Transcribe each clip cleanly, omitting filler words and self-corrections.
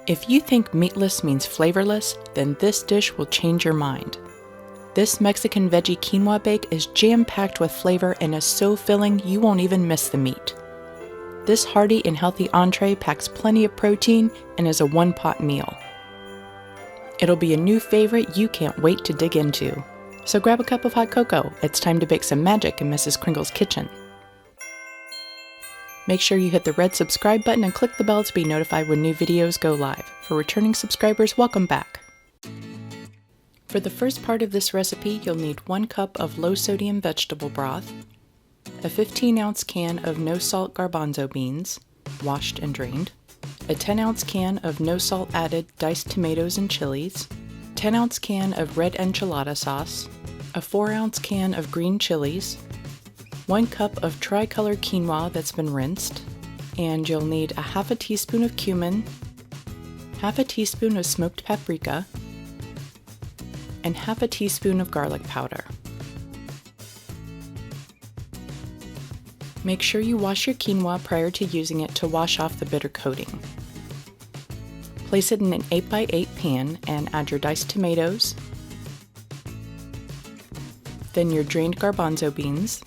If you think meatless means flavorless, then this dish will change your mind. This Mexican Veggie Quinoa Bake is jam-packed with flavor and is so filling you won't even miss the meat. This hearty and healthy entree packs plenty of protein and is a one-pot meal. It'll be a new favorite you can't wait to dig into. So grab a cup of hot cocoa. It's time to bake some magic in Mrs. Kringle's kitchen. Make sure you hit the red subscribe button and click the bell to be notified when new videos go live. For returning subscribers, welcome back. For the first part of this recipe, you'll need 1 cup of low-sodium vegetable broth, a 15-ounce can of no-salt garbanzo beans, washed and drained, a 10-ounce can of no-salt added diced tomatoes and chilies, 10-ounce can of red enchilada sauce, a 4-ounce can of green chilies, 1 cup of tricolor quinoa that's been rinsed, and you'll need a half a teaspoon of cumin, half a teaspoon of smoked paprika, and half a teaspoon of garlic powder. Make sure you wash your quinoa prior to using it to wash off the bitter coating. Place it in an 8x8 pan and add your diced tomatoes, then your drained garbanzo beans,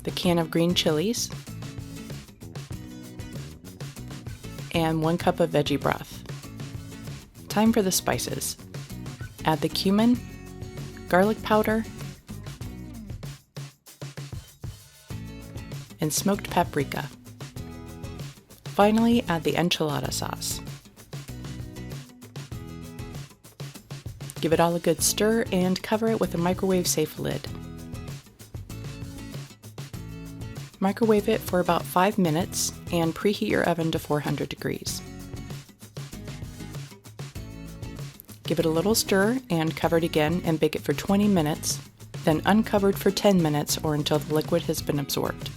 the can of green chilies, and 1 cup of veggie broth. Time for the spices. Add the cumin, garlic powder, and smoked paprika. Finally, add the enchilada sauce. Give it all a good stir and cover it with a microwave-safe lid. Microwave it for about 5 minutes and preheat your oven to 400 degrees. Give it a little stir and cover it again and bake it for 20 minutes, then uncovered for 10 minutes or until the liquid has been absorbed.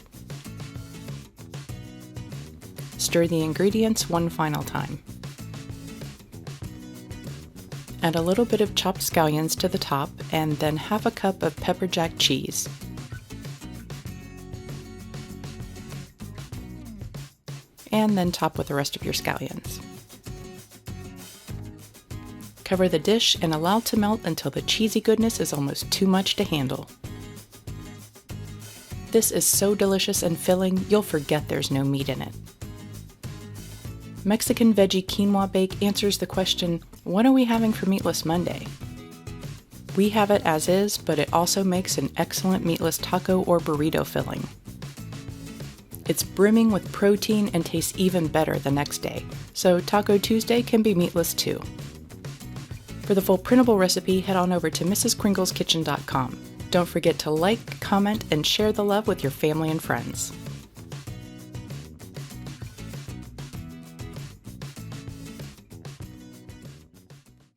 Stir the ingredients one final time. Add a little bit of chopped scallions to the top and then half a cup of pepper jack cheese. And then top with the rest of your scallions. Cover the dish and allow to melt until the cheesy goodness is almost too much to handle. This is so delicious and filling, you'll forget there's no meat in it. Mexican Veggie Quinoa Bake answers the question, what are we having for Meatless Monday? We have it as is, but it also makes an excellent meatless taco or burrito filling. It's brimming with protein and tastes even better the next day, so Taco Tuesday can be meatless too. For the full printable recipe, head on over to mrskringleskitchen.com. Don't forget to like, comment, and share the love with your family and friends.